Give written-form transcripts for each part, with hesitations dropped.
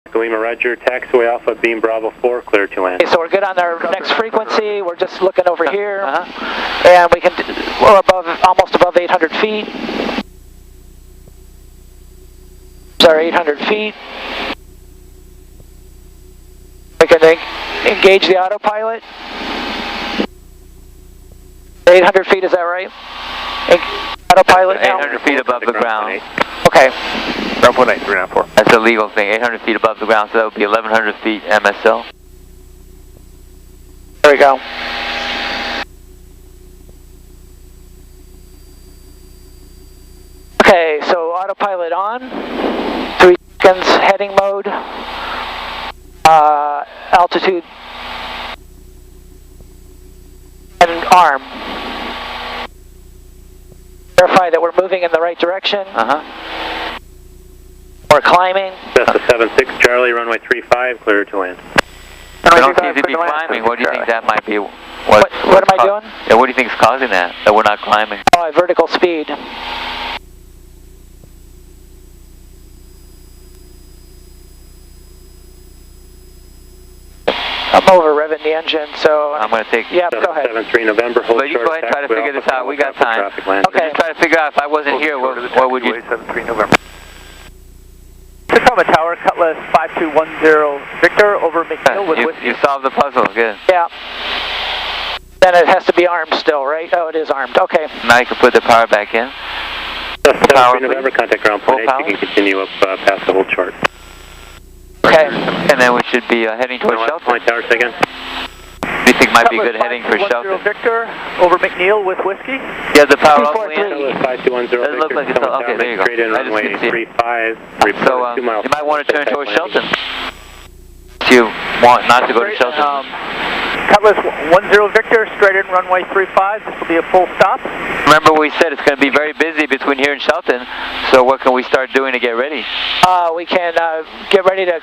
Lima Roger, taxiway Alpha Beam Bravo 4, clear to land. Okay, so we're good on our next frequency. We're just looking over here, and we can. We're above, almost above 800 feet. Sorry, 800 feet. We can engage the autopilot. 800 feet, is that right? Autopilot now? 800 feet above the ground. Okay. Ground 18, 394. That's a legal thing, 800 feet above the ground, so that would be 1100 feet MSL. There we go. Okay, so autopilot on. 3 seconds, heading mode. Altitude. And arm. Verify that we're moving in the right direction. We're climbing. Cessna 76 Charlie, runway 35, clear to land. We don't seem to be climbing. What do you think that might be? What am I doing? Yeah, what do you think is causing that we're not climbing? Oh, vertical speed. I'm over revving the engine, so I'm going to take. Yeah, go ahead. 73 November. Hold but you go ahead and try to figure this out. We got time. Okay. Just try to figure out if I wasn't here, what would you? 73 November. Tacoma Tower, Cutlass 5210 Victor over McNeil with whiskey. You solved the puzzle. Good. Yeah. Then it has to be armed still, right? Oh, it is armed. Okay. Now you can put the power back in. 73 November. Contact ground point 8. You can continue up past the hold chart. Okay. And then we should be heading towards Shelton. Point tower, second. Do you think might be good heading for Shelton? Victor over McNeil with whiskey. You have the power all the way in? 5210 Doesn't look like it's all, okay, there you go. Straight in I just runway can see 35. So 2 miles. you might want to turn towards Shelton. If you want not to go to Shelton. Cutlass 10 Victor, straight in runway 35. This will be a full stop. Remember we said it's going to be very busy between here and Shelton, so what can we start doing to get ready? We can get ready to,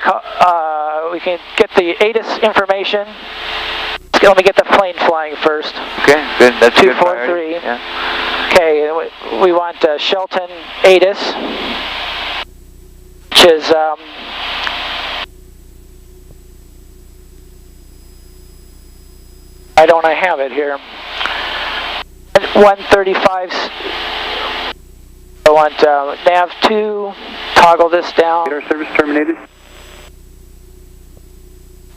we can get the ATIS information. Let me get the plane flying first. Okay, good. That's 243. Yeah. Okay, we want Shelton ATIS, which is why don't I have it here? 135. I want nav 2. Toggle this down. Radar service terminated.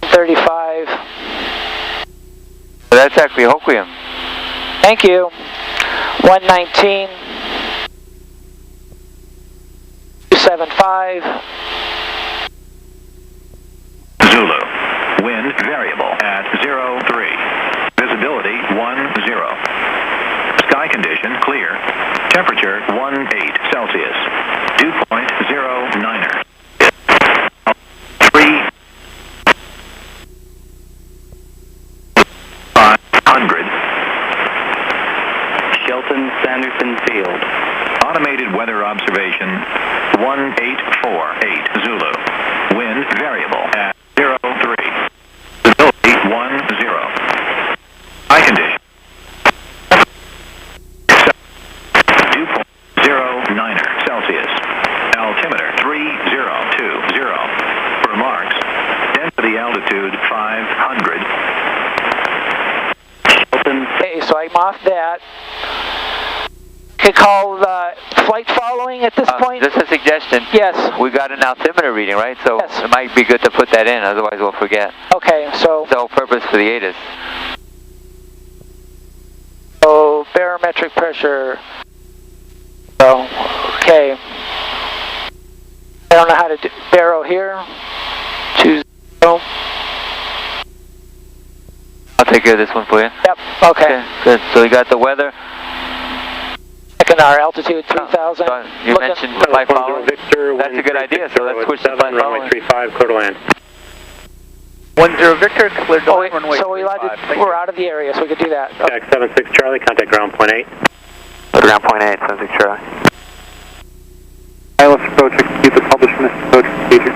35. That's actually Hoquiam. Thank you. 119. 275. Zulu. Wind variable at 03. Visibility 10. Sky condition clear. Temperature 18 Celsius. Dew point 09er. 300. Shelton Sanderson Field. Automated weather observation 1848 Zulu. Wind variable at 03. Visibility 10. Eye condition. Dew point 09er Celsius. Altimeter 3020. Remarks. Density altitude 500. Okay, so I'm off that. Could call flight following at this point? Just a suggestion. Yes. We got an altimeter reading, right? So yes. It might be good to put that in, otherwise we'll forget. Okay, so... It's the whole purpose for the ATIS. So, barometric pressure. So, okay. I don't know how to do baro here. 20. I'll take care of this one for you. Yep, okay. Good. So we got the weather. Checking our altitude 3,000. You mentioned flight following. Victor, that's a good idea, so let's switch to flight following. Runway 35, clear to land. 10 Victor, cleared to land, runway so we're out of the area, so we could do that. Jack 76 Charlie, contact ground point 8. Ground point 8, 76 Charlie. Pilot's approach, execute the published missed approach procedure.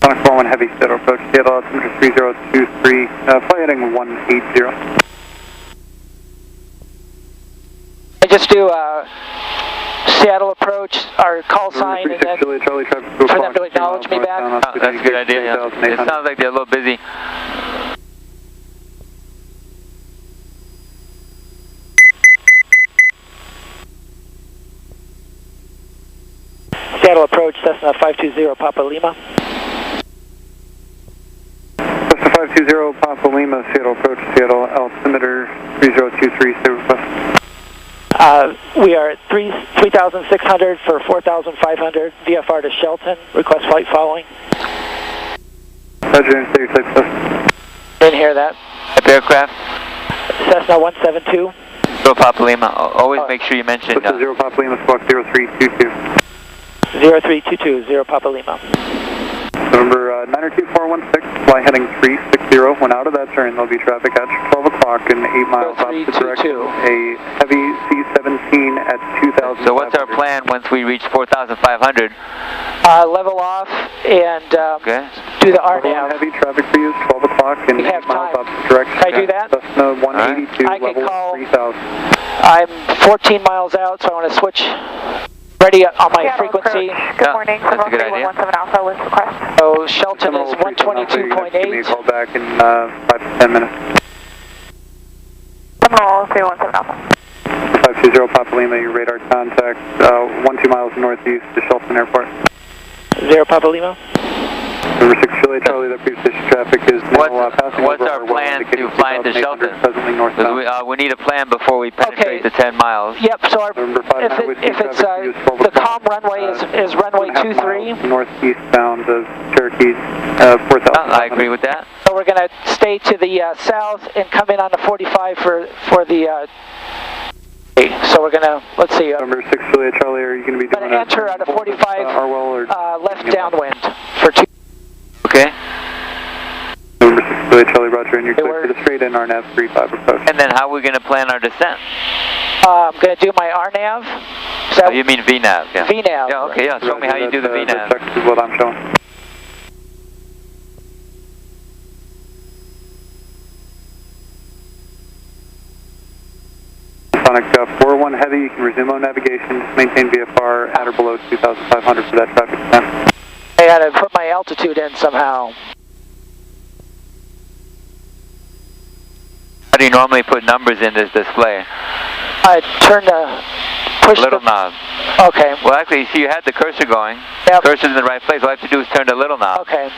Sonic 41 heavy settle approach, Seattle altimeter 3023, flight heading 180. just do Seattle approach, our call sign, and then for them to acknowledge me back? Oh, that's a good idea, yeah. It sounds like they're a little busy. Seattle approach, Cessna 520 Papa Lima. Cessna 520 Papa Lima, Seattle approach, Seattle altimeter 3023, stay request. We are at 3,600 for 4,500, VFR to Shelton, request flight following. Roger, stay your type. Didn't hear that. Type aircraft? Cessna 172. 0 Papa Lima, always make sure you mention... Cessna 0 Papa Lima, squawk 0322. 0322, 0 Papa Lima. Number 92416, fly heading 360. When out of that turn, there'll be traffic at 12 o'clock and 8 miles opposite direction. A heavy C-17 at 2,000. So what's our plan once we reach 4,500? Level off and do the RNAV. Heavy traffic for you is 12 o'clock and 8 miles opposite direction. Can I do that? Cessna 182, I can level call, 3,000. I'm 14 miles out, so I want to switch. Ready on my frequency. Good morning, that's a good idea. 117 Alpha with request. So Shelton is 122.8. Give me a call back in 5 to 10 minutes. Seminole 317 Alpha. 520 Papa Lima, your radar contact 12 miles northeast to Shelton Airport. 0 Papa Lima. Number 6 Charlie, that pre-station traffic is now passing what's over our plan to fly into Shelton? Presently northbound. We need a plan before we penetrate the 10 miles. Yep, so if it's the calm runway is runway 23. Northeast bound of Cherokee 4,000. I agree with that. So we're going to stay to the south and come in on the 45 for the... so we're going to, let's see. Number 6 Charlie, are you going to be doing enter on the 45 left downwind for 2. Okay. Number 6 Charlie, Roger, and you're clear for the straight in RNAV 35 approach. And then how are we going to plan our descent? I'm going to do my RNAV. Oh, you mean VNAV? Yeah. VNAV. Yeah, okay, yeah. Show me how you do the VNAV. This is what I'm showing. Sonic 41 heavy, you can resume on navigation, just maintain VFR at or below 2,500 for that traffic descent. I got to put my altitude in somehow. How do you normally put numbers in this display? I turn push little knob. Okay. Well, actually, you see you had the cursor going. Yep. Cursor's in the right place. All I have to do is turn the little knob. Okay.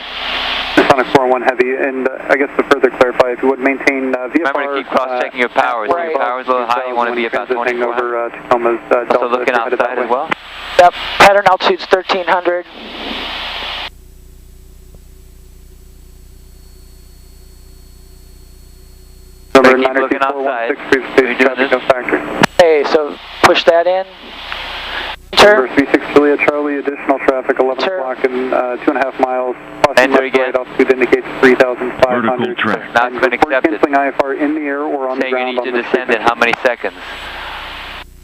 Sonic 41 heavy, and I guess to further clarify, if you would maintain VFR... Remember to keep cross-checking your powers. Right. If your power's a little high, you want to be about 24. Over Tacoma's also looking outside as well? Yep. Pattern altitude's 1,300. Number keep looking outside. Okay, so push that in. Number 36 Juliet Charlie, additional traffic 11 o'clock and 2.5 miles. Enter again. Right, altitude indicates 3,500. Vertical track. Not been accepted. Canceling IFR in the air or on the ground. Saying you need to descend in how many seconds?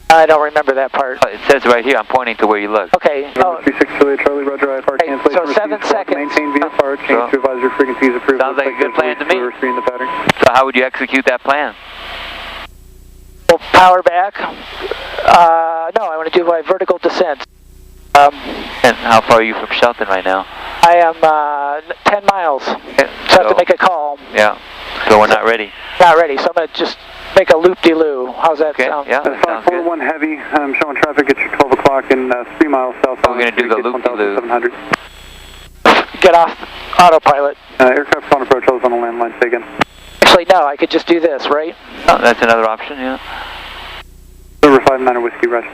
I don't remember that part. Oh, it says right here. I'm pointing to where you look. Okay. Number 36 Juliet Charlie, Roger IFR cancellation. So 7 seconds. Maintain VFR, change to advisory frequencies approved. Sounds like a good plan to me. In the pattern. So how would you execute that plan? We'll power back. No, I want to do my vertical descent. And how far are you from Shelton right now? I am 10 miles. Okay. So I have to make a call. Yeah. So we're not ready. Not ready. So I'm going to just make a loop-de-loo. How's that sound? Yeah, that sounds good. 41 heavy. I'm showing traffic at 12 o'clock and 3 miles south. We're going to do the loop-de-loo. Get off autopilot. Aircraft on approach, I was on the landline. Say again. Actually, no. I could just do this, right? Oh, that's another option, yeah. Silver 59 Whiskey, Rush.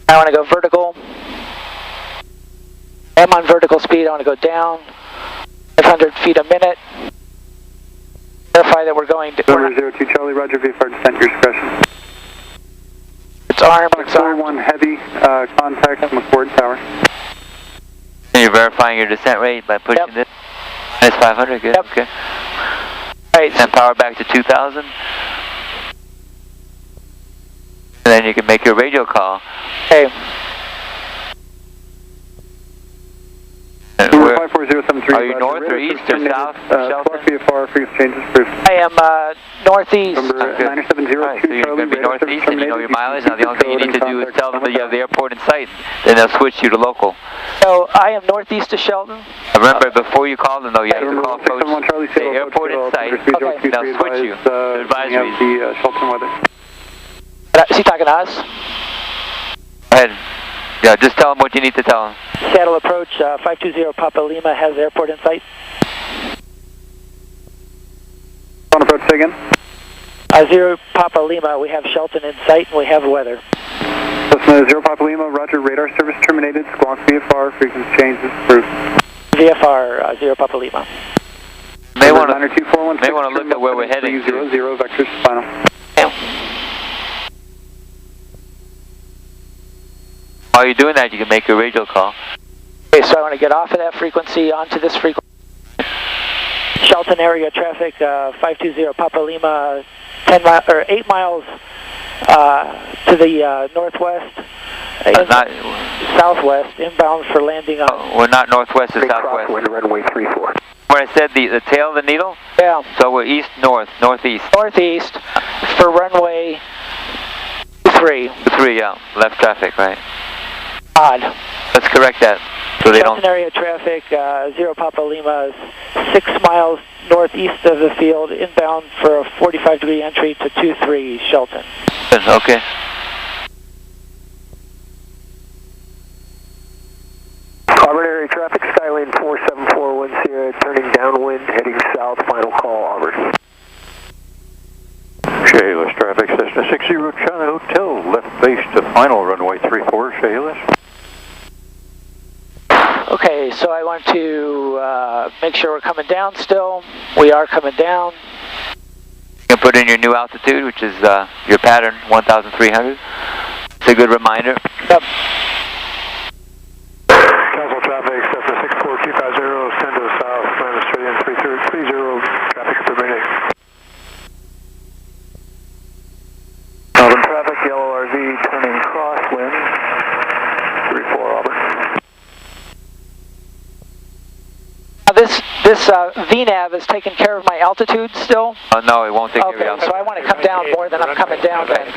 I want to go vertical. I'm on vertical speed. I want to go down 500 feet a minute. Verify that we're going to... Number 02 Charlie, Roger, VFR descent, your discretion. It's armed. It's armed. 41 heavy, contact McCord Tower. And you're verifying your descent rate by pushing this? Minus 500, good, okay. Right. And power back to 2,000. And then you can make your radio call. Okay. Number 540 073. Are you north or east or south, Shelton? Squawk VFR, frequency changes approved. I am northeast. Number 9702. Alright, so you're going to be northeast and you know your mileage. Now the only thing you need to do is tell them that you have the airport in sight. Then they'll switch you to local. So I am northeast of Shelton. Remember, before you call them though, you have to call folks, say airport in sight. Okay. They'll switch you to advisories. The Shelton weather. Is he talking to us? Go ahead. Yeah, just tell them what you need to tell them. Seattle approach, 520 Papa Lima has airport in sight. On approach, say again. 0 Papa Lima, we have Shelton in sight and we have weather. Cessna 0 Papa Lima, roger, radar service terminated, squawk VFR, frequency changes approved. VFR, 0 Papa Lima. May want to look at where we're heading. 300 vectors final. While you're doing that, you can make your radio call. Okay, so I want to get off of that frequency onto this frequency. Shelton area traffic, 520 Papa Lima, 8 miles to the northwest, southwest, inbound for landing on. We're not northwest or southwest. Runway 34. Where I said the tail of the needle? Yeah. So we're east, northeast. Northeast for runway 3. 3, yeah. Left traffic, right. Odd. Let's correct that. So they Shelton area traffic, 0 Papa Lima, 6 miles northeast of the field, inbound for a 45-degree entry to 23 Shelton. Okay. Auburn area traffic, Skylane 47410, turning downwind, heading south, final call, Auburn. Chehalis traffic, Cessna 60 China Hotel, left base to final, runway 34, Chehalis. Okay, so I want to make sure we're coming down still. We are coming down. You can put in your new altitude, which is your pattern, 1,300. It's a good reminder. Yep. Cancel traffic, Cessna 64250, send to the south, land Australian 30, traffic permitting. Auburn traffic, yellow RV, turning crosswind, 34 Auburn. This VNAV is taking care of my altitude still? No, it won't take care of your altitude. So I want to come down more than I'm coming down then.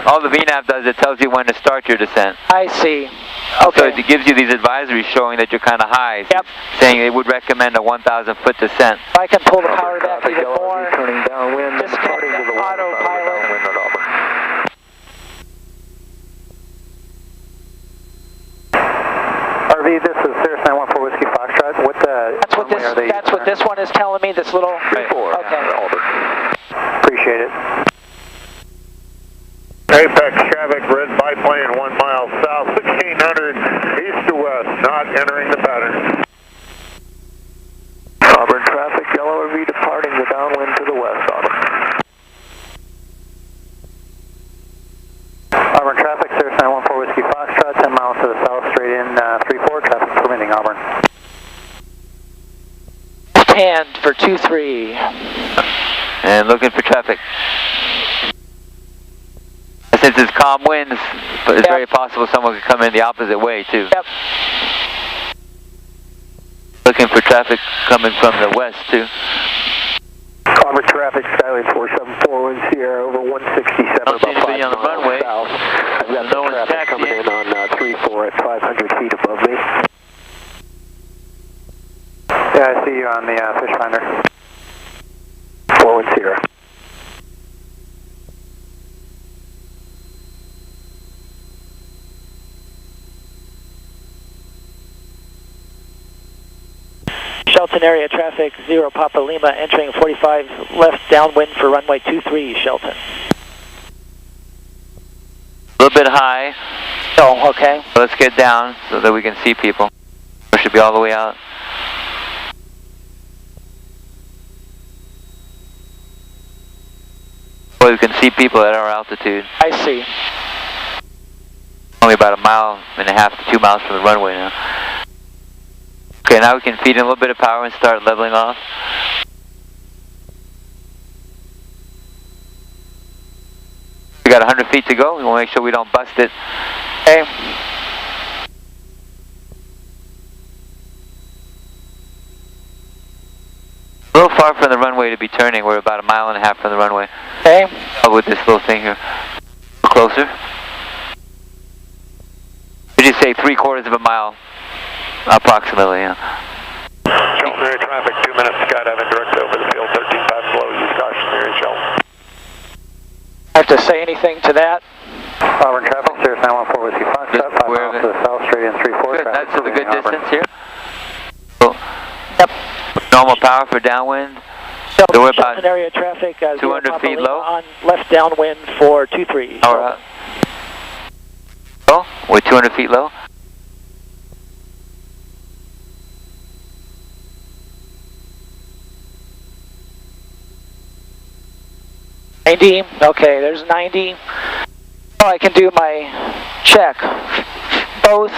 All the VNAV does, it tells you when to start your descent. I see. Okay. So it gives you these advisories showing that you're kind of high. Yep. Saying it would recommend a 1,000-foot descent. If I can pull the power back even more, turning downwind, disconnect the autopilot. RV, this is Cirrus 914 Whiskey Foxtrot. That's what this one is telling me, this little... Right. Okay. Appreciate it. Apex traffic, red biplane 1 mile south, 1600 east to west, not entering the pattern. Auburn traffic, yellow RV departing the downwind to the west, Auburn. Auburn traffic, Cirrus 914 Whiskey Foxtrot, 10 miles to the south, straight in 34, traffic permitting, Auburn. Hand for 23. And looking for traffic. Since it's calm winds, it's very possible someone could come in the opposite way too. Yep. Looking for traffic coming from the west too. Auburn traffic, Skylane 474 Sierra over 167, about 5 on the runway. south. I've got no traffic coming in on 34 at 500 feet above me. Yeah, I see you on the fish finder. 410. Shelton area traffic, 0 Papa Lima, entering 45 left downwind for runway 23 Shelton. A little bit high. Oh, okay. Let's get down so that we can see people. We should be all the way out. Well, we can see people at our altitude. I see. Only about 1.5 miles to 2 miles from the runway now. Okay, now we can feed in a little bit of power and start leveling off. We got 100 feet to go. We want to make sure we don't bust it. Okay. far from the runway to be turning. We're about 1.5 miles from the runway. Okay. With this little thing here. Closer. Did you say 3/4 mile? Approximately, yeah. Shelton area traffic, 2 minutes, skydiving direct over the field, 13.5 below, use caution area, Shelton. I have to say anything to that? Auburn traffic, Cirrus 914 with you, Foxtrot, 5 miles to the south, straight in 3-4. Good, that's a good distance Auburn. here. Cool. Yep. Normal power for downwind. Shelton, we're about area traffic, 200 feet low. On left downwind for 23. All right. Oh, we're 200 feet low. Okay, there's 90. Oh, I can do my check. Both.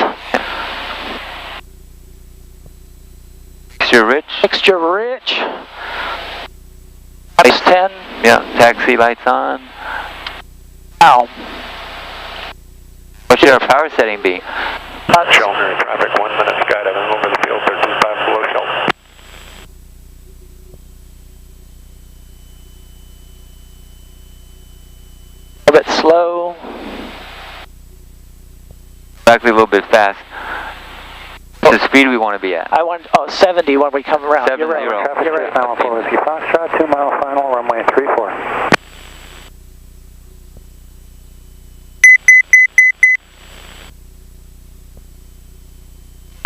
Mixture rich. Mixture rich. Minus 10. Yeah, taxi lights on. Ow. What should our power setting be? Shelton area traffic, 1 minute, skydiving over the field, 13.5 below, Shelton. A bit slow. Actually a little bit fast. What's the speed we want to be at? I want 70 when we come around. 70. You're right. Traffic, You're right. 914 with you, Foxtrot, 2 mile final, runway 34.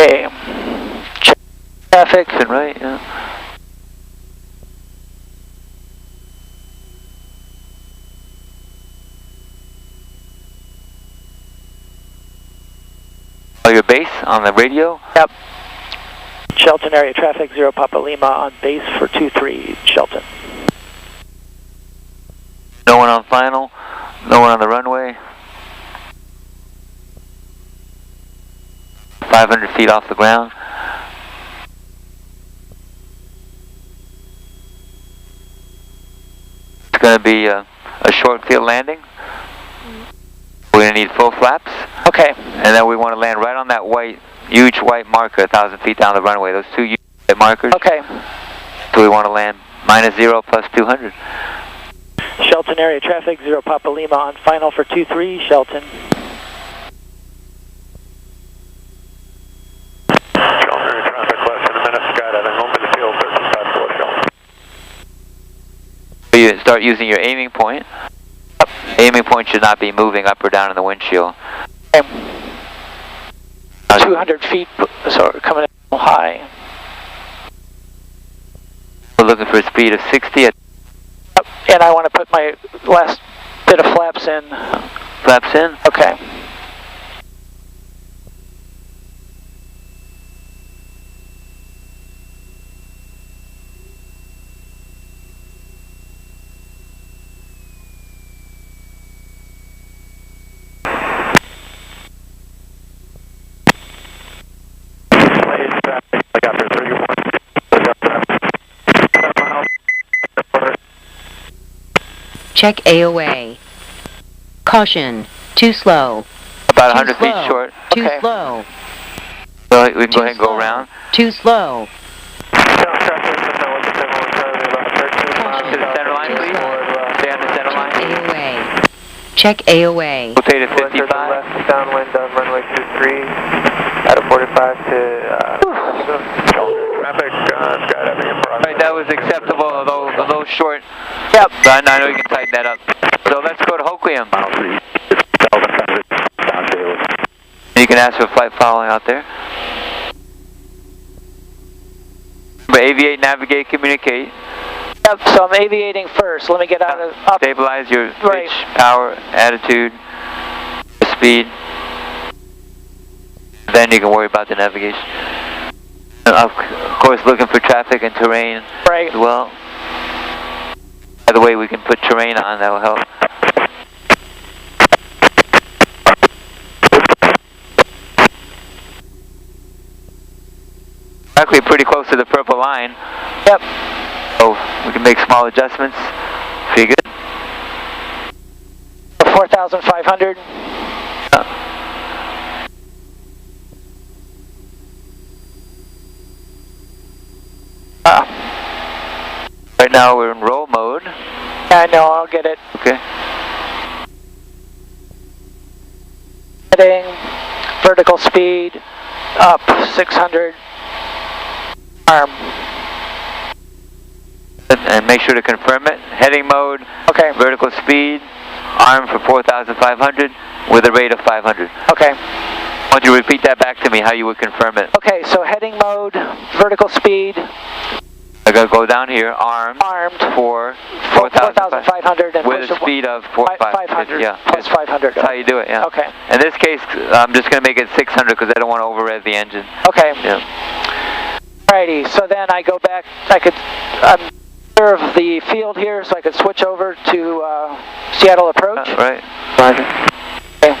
Okay. Check traffic. And right, yeah. Oh, your base on the radio? Yep. Shelton area traffic, 0 Papa Lima on base for 23, Shelton. No one on final, no one on the runway. 500 feet off the ground. It's going to be a short field landing. We're going to need full flaps. Okay. And then we want to land right on that huge white marker 1,000 feet down the runway. Those two huge white markers. Okay. So we want to land -0 plus 200. Shelton area traffic, 0 Papa Lima on final for 23, Shelton. Shelton area traffic, less than a minute, skydiving over the field, 13.5 below, Shelton. So you start using your aiming point. Aiming point should not be moving up or down in the windshield. Okay. 200 feet, so we're coming in high. We're looking for a speed of 60 at And I want to put my last bit of flaps in. flaps in. Okay. Check AOA. Caution, too slow. About Too 100 feet slow. short. Too Okay. slow. So we can Too go ahead and go slow. around. Too slow. To the center line, please. Stay on the center line. AOA. Check AOA. Rotate to 55. Left downwind on runway 23 out of 45 to Traffic, skydiving in progress. Right, that was acceptable, although a little short. Yep. But I know you can tighten that up. So let's go to Hoquiam. You can ask for flight following out there. But aviate, navigate, communicate. Yep, so I'm aviating first. Let me get out of up. Stabilize your Right. pitch, power, attitude, speed. Then you can worry about the navigation. And of course, looking for traffic and terrain Right. as well. By the way, we can put terrain on, that will help. Actually, pretty close to the purple line. Yep. So we can make small adjustments. Pretty good. 4,500. Right now we're in roll mode. I know, I'll get it. Okay. Heading, vertical speed, up 600, arm. And make sure to confirm it. Heading mode, Okay. vertical speed, arm for 4,500 with a rate of 500. Okay. I want you to repeat that back to me, how you would confirm it. Okay, so heading mode, vertical speed. I gotta go down here, armed for 4,500 and with a speed of 500. Yeah, plus 500. that's how you do it, yeah. Okay. In this case, I'm just gonna make it 600 because I don't want to over-rev the engine. Okay. Yeah. Alrighty, so then I go back, I'm clear of the field here, so I could switch over to Seattle approach. Right. Okay.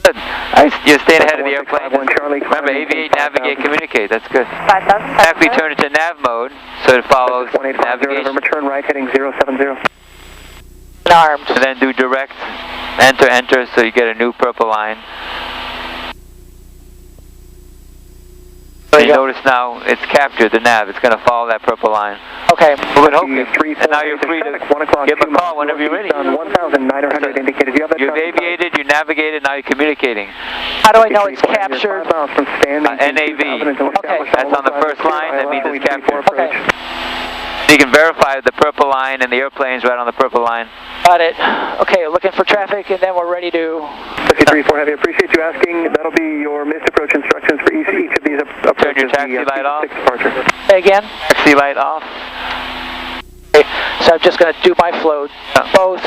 Good. You're staying ahead of the airplane. Remember, aviate, navigate, communicate. That's good. 5,000. After we turn it to nav mode, so it follows 1850 November, turn right, heading 070. Armed. And then do direct, enter, so you get a new purple line. So you notice now it's captured, the nav. It's going to follow that purple line. Okay. Moving hooking. And now you're free to give them a call whenever you're ready. 1,900 indicated. You have that You've aviated, you navigated, now you're communicating. How do I know it's captured? NAV. Okay. That's on the first line. That means it's captured. Okay. So you can verify the purple line and the airplane's right on the purple line. Got it. Okay, looking for traffic, and then we're ready to... 53-4 Heavy, appreciate you asking. That'll be your missed approach instructions for each of these approaches. Turn your taxi light off. Say again? Taxi light off. Okay, so I'm just going to do my float. Both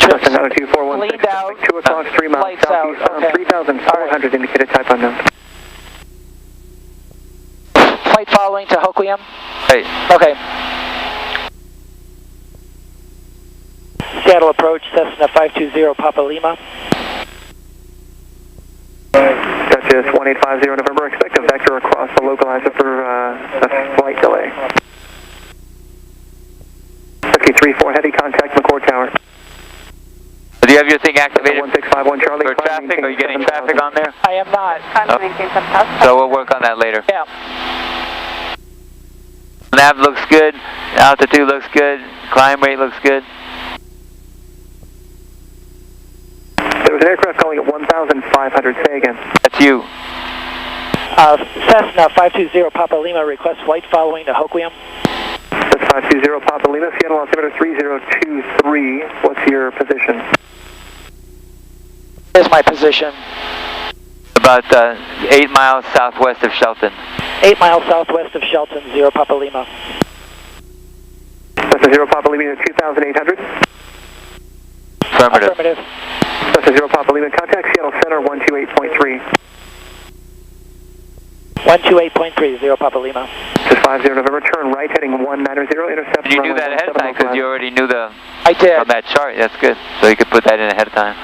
trips cleaned out, 2 o'clock, 3 miles lights out. Okay. 3,400 indicated type unknown. Flight following to Hoquiam? Right. Okay. Seattle approach, Cessna 520 Papa Lima. Gotcha, 1850 November. Expect a vector across the localizer for a flight delay. 53-4 heavy contact McCord Tower. Do you have your thing activated 1651 Charlie for traffic? Are you getting traffic on there? I am not. So we'll work on that later. Yeah. Nav looks good. Altitude looks good. Climb rate looks good. There was an aircraft calling at 1,500. Say again. That's you. Cessna 520 Papa Lima, request flight following to Hoquiam. That's 520 Papa Lima, Seattle altimeter 3023. What's your position? Here's my position. About 8 miles southwest of Shelton. 8 miles southwest of Shelton, 0 Papa Lima. That's a 0 Papa Lima 2,800. Affirmative. Affirmative. That's a 0 Papa Lima, contact Seattle Center 128.3. 128.3, 0 Papa Lima. Just 50 November, turn right, heading 190, intercept. Did you do that ahead of time because you already knew the... I did. From that chart, that's good. So you could put that in ahead of time.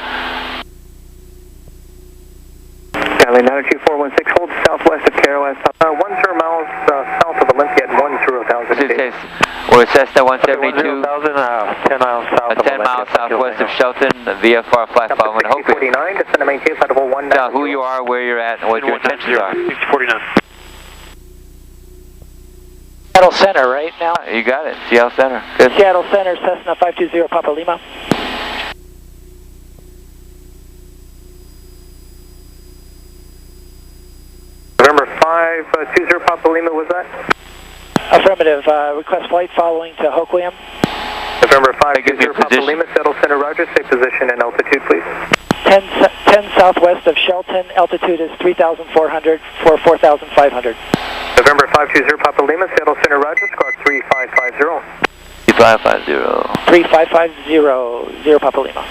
Cali 92416, hold southwest of KROS. 1 miles south of Olympia at 10,000 feet. We're Cessna 172. 10 miles south 10 miles southwest of Shelton, the VFR flight following Hoquiam. 49, descend to maintain flight level 190. Now, who you are, where you're at, and what your intentions are. 49. Seattle Center, right now? You got it. Seattle Center. Good. Seattle Center, Cessna 520 Papa Lima. November 520 Papa Lima, was that? Affirmative. Request flight following to Hoquiam. November 520 Papa Lima, Seattle Center, roger. Say position and altitude, please. 10 southwest of Shelton, altitude is 3,400 for 4,500. November 520 Papa Lima, Seattle Center, roger. Squawk 3550. 3550. 3550, 0 Papa Lima.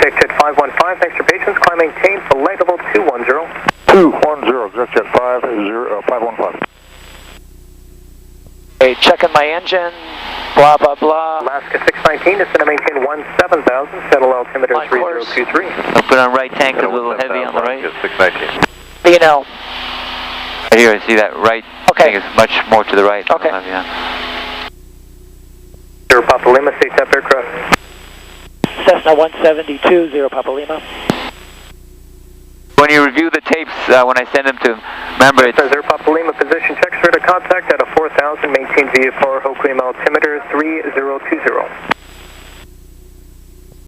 Exec 515, thanks for patience. Climb maintain, flight level 210. 210, Exec 515. Okay, checking my engine, blah, blah, blah. Alaska 619, descend to maintain 17,000, settle altimeter 3023. I'll put on right tank, a little heavy on the right. 619. You know. Right here, see that right Okay. thing is much more to the right. Okay. Yeah. Zero Papa Lima, safe up aircraft. Cessna 172, 0 Papa Lima. When you review the tapes, when I send them to them, remember it's... Zero Papa Lima, position checks for the contact at a 4000, maintain VFR Hoquiam altimeter 3020.